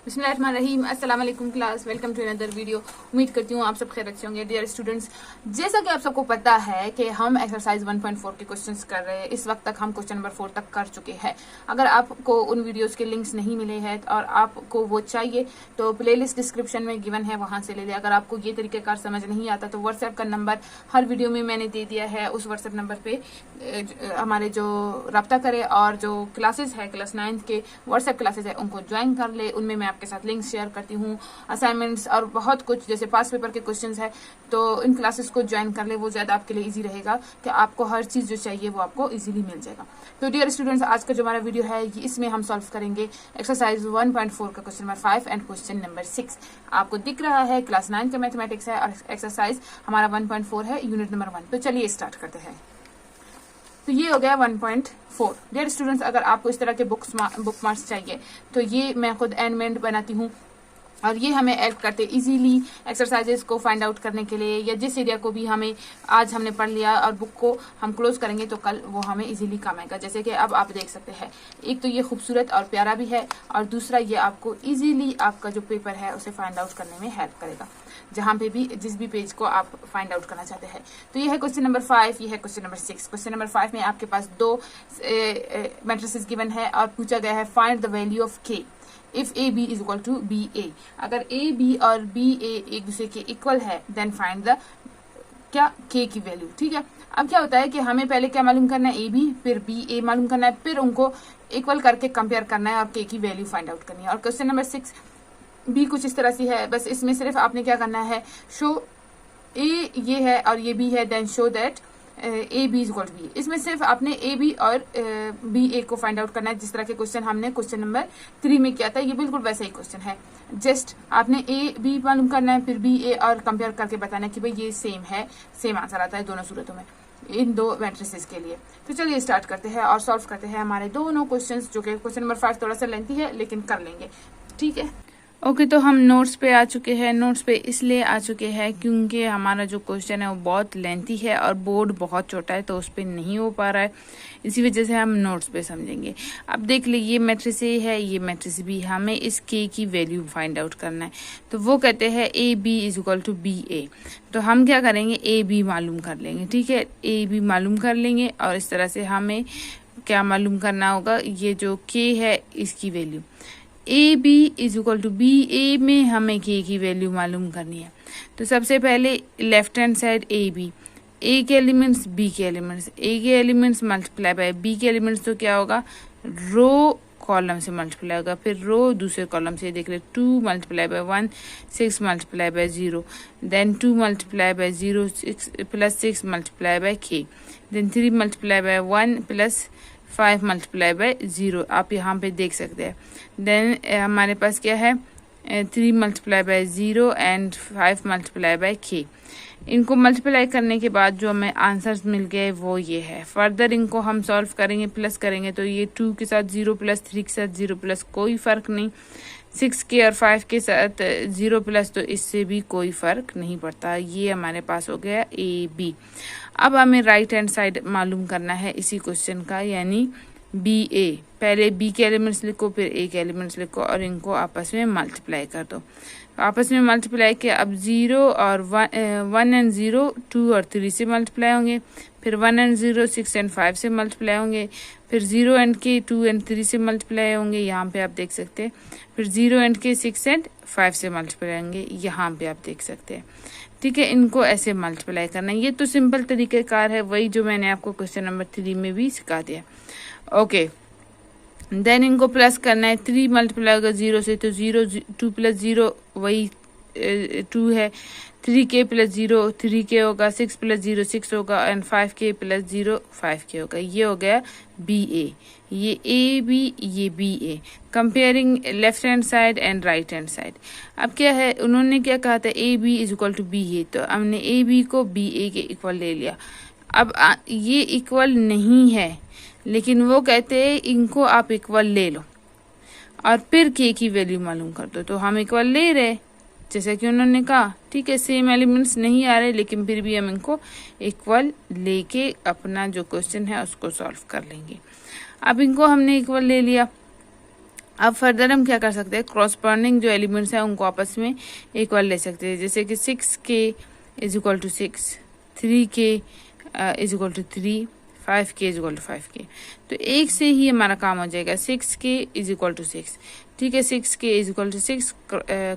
बिस्मिल्लाहिर्रहमानिर्रहीम। अस्सलाम वालेकुम class, welcome to another video. उम्मीद करती हूँ आप सब खैर अच्छे होंगे। डियर स्टूडेंट्स, जैसा कि आप सबको पता है कि हम एक्सरसाइज 1.4 के क्वेश्चंस कर रहे हैं। इस वक्त तक हम क्वेश्चन नंबर 4 तक कर चुके हैं। अगर आपको उन वीडियोस के लिंक्स नहीं मिले हैं और आपको वो चाहिए तो प्लेलिस्ट डिस्क्रिप्शन में गिवन है, वहां से ले लें। अगर आपको ये तरीकेकार समझ नहीं आता तो व्हाट्सएप का नंबर हर वीडियो में मैंने दे दिया है, उस व्हाट्सएप नंबर पे हमारे जो रब्ता करे और जो क्लासेस है क्लास 9 के व्हाट्सएप क्लासेस है उनको ज्वाइन कर ले। उनमें मैं आपके साथ लिंक शेयर करती हूँ, असाइनमेंट्स और बहुत कुछ, जैसे पास पेपर के क्वेश्चंस है। तो इन क्लासेस को ज्वाइन कर ले, वो ज्यादा आपके लिए इजी रहेगा कि आपको हर चीज जो चाहिए वो आपको इजीली मिल जाएगा। तो डियर स्टूडेंट्स, आज का जो हमारा वीडियो है इसमें हम सॉल्व करेंगे एक्सरसाइज 1.4 का question number 5 and question number 6। आपको दिख रहा है क्लास 9 का मैथमेटिक्स है और एक्सरसाइज हमारा 1.4 है, यूनिट नंबर 1। तो चलिए स्टार्ट करते हैं। तो ये हो गया 1.4। डियर स्टूडेंट्स, अगर आपको इस तरह के बुक मार्क्स चाहिए तो ये मैं खुद एंड में बनाती हूँ और ये हमें हेल्प करते इजीली एक्सरसाइजेस को फाइंड आउट करने के लिए, या जिस एरिया को भी हमें आज हमने पढ़ लिया और बुक को हम क्लोज करेंगे तो कल वो हमें इजीली काम आएगा। जैसे कि अब आप देख सकते हैं, एक तो ये खूबसूरत और प्यारा भी है और दूसरा ये आपको इजीली आपका जो पेपर है उसे फाइंड आउट करने में हेल्प करेगा, जहां पे भी जिस भी पेज को आप फाइंड आउट करना चाहते हैं। तो ये है क्वेश्चन नंबर 5, ये है क्वेश्चन नंबर 6। क्वेश्चन नंबर 5 में आपके पास दो मैट्रिसेस गिवन है और पूछा गया है find the value of k if A B is equal to B A. अगर ए बी और बी ए एक दूसरे के इक्वल है देन फाइंड द क्या के की वैल्यू। ठीक है, अब क्या होता है कि हमें पहले क्या मालूम करना है, ए बी, फिर बी ए मालूम करना है, फिर उनको इक्वल करके कंपेयर करना है और के की वैल्यू फाइंड आउट करनी है। और क्वेश्चन नंबर 6 भी कुछ इस तरह से है, बस इसमें सिर्फ आपने क्या करना है, शो ए ये है और ये बी है, then show that A B is equal to B. इसमें सिर्फ आपने ए बी और बी ए को फाइंड आउट करना है, जिस तरह के क्वेश्चन हमने क्वेश्चन नंबर 3 में किया था। ये बिल्कुल वैसा ही क्वेश्चन है, जस्ट आपने ए बी मालूम करना है, फिर बी ए और कंपेयर करके बताना है कि भाई ये सेम है, सेम आंसर आता है दोनों सूरतों में इन दो मैट्रिसेस के लिए। तो चलिए स्टार्ट करते हैं और सॉल्व करते हैं हमारे दोनों क्वेश्चंस, जो कि क्वेश्चन नंबर 5 थोड़ा सा लेंथी है लेकिन कर लेंगे। ठीक है, ओके तो हम नोट्स पे आ चुके हैं। नोट्स पे इसलिए आ चुके हैं क्योंकि हमारा जो क्वेश्चन है वो बहुत लेंथी है और बोर्ड बहुत छोटा है, तो उस पर नहीं हो पा रहा है, इसी वजह से हम नोट्स पे समझेंगे। अब देख ली, ये मैट्रिक्स ए है, ये मैट्रिक्स बी, हमें इस के की वैल्यू फाइंड आउट करना है। तो वो कहते हैं A B is equal to B A. तो हम क्या करेंगे, ए बी मालूम कर लेंगे। ठीक है, ए बी मालूम कर लेंगे और इस तरह से हमें क्या मालूम करना होगा, ये जो के है इसकी value A B is equal to B A में हमें के की वैल्यू मालूम करनी है। तो सबसे पहले left hand side A B, A के एलिमेंट्स बी के एलिमेंट्स, ए के एलिमेंट्स मल्टीप्लाई बाय बी के एलिमेंट्स, तो क्या होगा, रो कॉलम से मल्टीप्लाई होगा, फिर रो दूसरे कॉलम से। देख ले, 2 multiply by 1 6 multiply by 0, then 2 multiply by 0 6 plus 6 multiply by k, then 3 multiply by 1 plus 5 multiply by 0। आप यहाँ पे देख सकते हैं। देन हमारे पास क्या है, 3 multiply by 0 and 5 multiply by के। इनको मल्टीप्लाई करने के बाद जो हमें आंसर्स मिल गए वो ये है। फर्दर इनको हम सॉल्व करेंगे, प्लस करेंगे, तो ये 2 के साथ 0 प्लस 3 के साथ 0 प्लस कोई फर्क नहीं, 6 के और 5 के साथ 0 प्लस, तो इससे भी कोई फर्क नहीं पड़ता। ये हमारे पास हो गया ए बी। अब हमें राइट हैंड साइड मालूम करना है इसी क्वेश्चन का, यानी बी ए। पहले बी के एलिमेंट्स लिखो, फिर ए के एलिमेंट्स लिखो और इनको आपस में मल्टीप्लाई कर दो। आपस में मल्टीप्लाई किया, अब 0 और 1 एंड 0 2 और 3 से मल्टीप्लाई होंगे, फिर 1 एंड 0 6 एंड 5 से मल्टीप्लाई होंगे, फिर 0 एंड के 2 एंड 3 से मल्टीप्लाई होंगे, यहाँ पे आप देख सकते हैं, फिर 0 एंड के 6 एंड 5 से मल्टीप्लाई होंगे, यहाँ पे आप देख सकते हैं। ठीक है, इनको ऐसे मल्टीप्लाई करना है। ये तो सिंपल तरीकेकार है, वही जो मैंने आपको क्वेश्चन नंबर 3 में भी सिखा दिया। ओके, देन इनको प्लस करना है, 3 मल्टीप्लाई होगा 0 से, तो 0 2 प्लस 0 वही 2 है, 3 के प्लस 0 3 के होगा, 6 प्लस 0 6 होगा एंड 5 के प्लस 0 5 के होगा। ये हो गया बी ए, ये ए बी, ये B A. Comparing left hand side and right hand side. अब क्या है, उन्होंने क्या कहा था, A B is equal to B A, तो हमने ए बी को बी ए के इक्वल ले लिया। अब ये इक्वल नहीं है, लेकिन वो कहते हैं इनको आप इक्वल ले लो और फिर के की वैल्यू मालूम कर दो। तो हम इक्वल ले रहे, जैसा कि उन्होंने कहा। ठीक है, सेम एलिमेंट्स नहीं आ रहे, लेकिन फिर भी हम इनको इक्वल लेके अपना जो क्वेश्चन है उसको सॉल्व कर लेंगे। अब इनको हमने इक्वल ले लिया, अब फर्दर हम क्या कर सकते हैं, क्रॉसपॉन्डिंग जो एलिमेंट्स हैं उनको आपस में इक्वल ले सकते हैं, जैसे कि 6k is equal to 6, 3k is equal to 3, 5k is equal to 5k। तो एक से ही हमारा काम हो जाएगा, 6k इज इक्वल टू 6, ठीक है, 6k is equal to 6,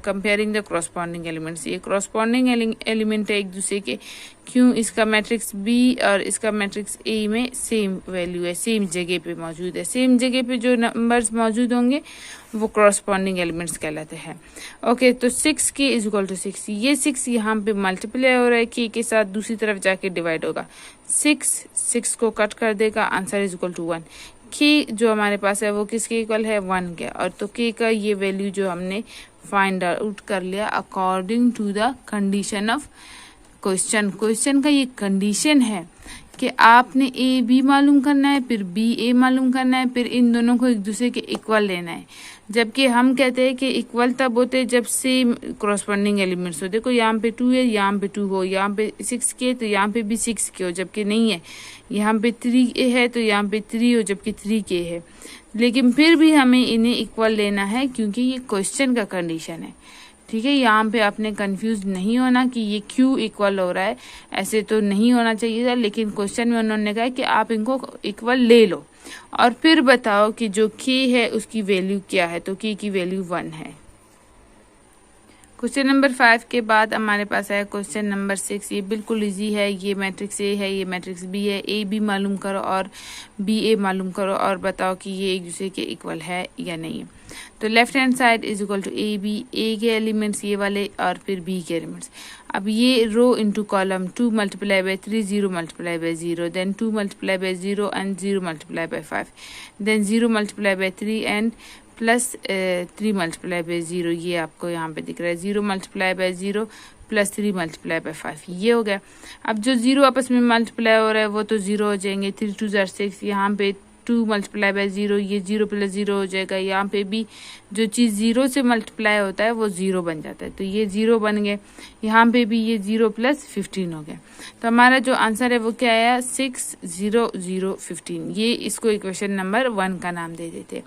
comparing the corresponding elements. ये क्रॉसपॉन्डिंग एलिमेंट है एक दूसरे के, क्यों, इसका मैट्रिक्स B और इसका मैट्रिक्स A में सेम वैल्यू है, सेम जगह पे मौजूद है। सेम जगह पे जो नंबर्स मौजूद होंगे वो क्रॉसपॉन्डिंग एलिमेंट्स कहलाते हैं। ओके, तो 6k इज इक्वल टू 6, ये 6 यहाँ पे मल्टीप्लाई हो रहा है k के साथ, दूसरी तरफ जाके डिवाइड होगा, 6 को कट कर देगा, answer is equal to 1। k जो हमारे पास है वो किसके इक्वल है, 1 के, और तो k का ये वैल्यू जो हमने फाइंड आउट कर लिया according to the condition of question का ये कंडीशन है कि आपने ए बी मालूम करना है, फिर बी ए मालूम करना है, फिर इन दोनों को एक दूसरे के इक्वल लेना है। जबकि हम कहते हैं कि इक्वल तब होते हैं जब सेम क्रॉसपॉन्डिंग एलिमेंट्स हो। देखो यहाँ पे 2 है, यहाँ पे 2 हो, यहाँ पे 6k तो यहाँ पे भी 6k हो, जबकि नहीं है। यहाँ पे 3a है तो यहाँ पे 3 हो, जबकि 3k है। लेकिन फिर भी हमें इन्हें इक्वल लेना है क्योंकि ये क्वेश्चन का कंडीशन है, ठीक है। यहाँ पे आपने कंफ्यूज नहीं होना कि ये क्यों इक्वल हो रहा है, ऐसे तो नहीं होना चाहिए था, लेकिन क्वेश्चन में उन्होंने कहा कि आप इनको इक्वल ले लो और फिर बताओ कि जो k है उसकी वैल्यू क्या है। तो k की वैल्यू 1 है। क्वेश्चन नंबर 5 के बाद हमारे पास है क्वेश्चन नंबर 6। ये बिल्कुल इजी है, ये मैट्रिक्स A है, ये मैट्रिक्स B है, A B मालूम करो और B A मालूम करो और बताओ कि ये एक दूसरे के इक्वल है या नहीं है। तो left hand side is equal to A B, A के एलिमेंट्स ये वाले और फिर बी के एलिमेंट्स। अब ये row into column, 2 multiply by 3, 0 multiply by 0, then 2 multiply by 0 and 0 multiply by 5, then 0 multiply by 3 and plus 3 multiply by 0। ये आपको यहाँ पे दिख रहा है, 0 multiply by 0 plus 3 multiply by 5, ये हो गया। अब जो 0 आपस में मल्टीप्लाई हो रहा है वो तो 0 हो जाएंगे, 3 2 6, यहाँ पे 2 मल्टीप्लाई बाय 0, ये 0 प्लस 0 हो जाएगा। यहाँ पे भी जो चीज़ 0 से मल्टीप्लाई होता है वो 0 बन जाता है, तो ये 0 बन गए। यहाँ पे भी ये 0 प्लस 15 हो गया। तो हमारा जो आंसर है वो क्या आया, 6 0 0 15। ये इसको इक्वेशन नंबर 1 का नाम दे देते हैं।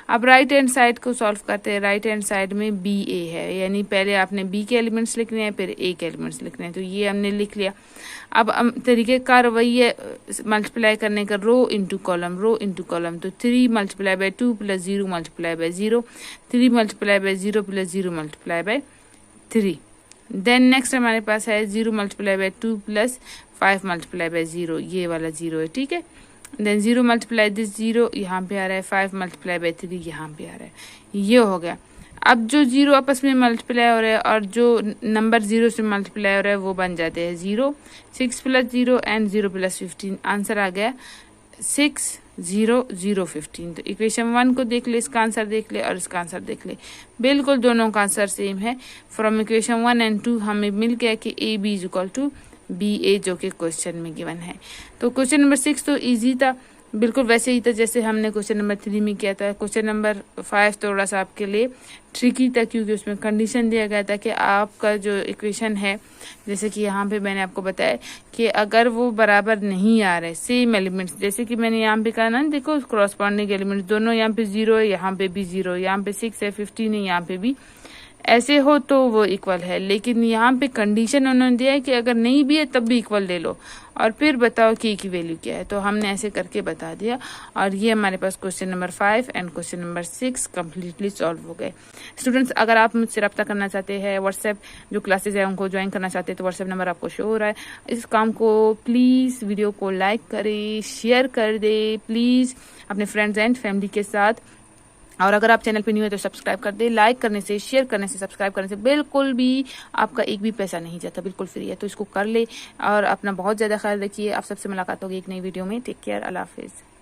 अब राइट हैंड साइड को सॉल्व करते हैं। राइट हैंड साइड में बी ए है, यानी पहले आपने बी के एलिमेंट्स लिखने हैं फिर ए के एलिमेंट्स लिखने हैं, तो ये हमने लिख लिया। अब तरीक़ेकार वही है मल्टीप्लाई करने का, row into column, row into column. तो 3 multiply by 2 plus 0 multiply by 0, 3 multiply by 0 plus 0 multiply by 3। Then next हमारे पास है 0 multiply by 2 plus 5 multiply by 0, ये वाला 0 है, ठीक है। देन 0 मल्टीप्लाई दिस 0 यहाँ पे आ रहा है, 5 मल्टीप्लाई बाय 3 यहाँ पे आ रहा है, ये हो गया। अब जो 0 आपस में मल्टीप्लाई हो रहा है और जो नंबर 0 से मल्टीप्लाई हो रहा है वो बन जाते हैं 0, 6 प्लस 0 एंड 0 प्लस 15। आंसर आ गया 6 0 0 15। तो इक्वेशन 1 को देख ले, इसका आंसर देख ले और इसका आंसर देख ले, बिल्कुल दोनों का आंसर सेम है। फ्रॉम इक्वेशन 1 एंड 2 हमें मिल गया कि A B is equal to B A, जो कि क्वेश्चन में गिवन है। तो क्वेश्चन नंबर 6 तो इजी था, बिल्कुल वैसे ही था जैसे हमने क्वेश्चन नंबर 3 में किया था। क्वेश्चन नंबर 5 थोड़ा सा आपके लिए ट्रिकी था क्योंकि उसमें कंडीशन दिया गया था कि आपका जो इक्वेशन है, जैसे कि यहाँ पे मैंने आपको बताया कि अगर वो बराबर नहीं आ रहे सेम एलिमेंट्स, जैसे कि मैंने यहाँ पे कहा ना, देखो क्रॉसपॉन्डिंग एलिमेंट्स दोनों, यहाँ पे 0 है, यहाँ पे भी 0, यहाँ पे 6 है, 15 है, यहाँ पे भी ऐसे हो तो वो इक्वल है। लेकिन यहाँ पे कंडीशन उन्होंने दिया है कि अगर नहीं भी है तब भी इक्वल ले लो और फिर बताओ कि की वैल्यू क्या है। तो हमने ऐसे करके बता दिया और ये हमारे पास question number 5 and question number 6 completely solve हो गए। स्टूडेंट्स, अगर आप मुझसे रब्ता करना चाहते हैं, व्हाट्सएप जो क्लासेज है उनको ज्वाइन करना चाहते हैं, तो व्हाट्सएप नंबर आपको शो हो रहा है। इस काम को प्लीज़ वीडियो को लाइक करें, शेयर कर दे प्लीज़ अपने फ्रेंड्स एंड फैमिली के साथ। और अगर आप चैनल पे न्यू है तो सब्सक्राइब कर दे। लाइक करने से, शेयर करने से, सब्सक्राइब करने से बिल्कुल भी आपका एक भी पैसा नहीं जाता, बिल्कुल फ्री है। तो इसको कर ले और अपना बहुत ज़्यादा ख्याल रखिए। आप सबसे मुलाकात होगी एक नई वीडियो में। टेक केयर, अल्लाह हाफिज़।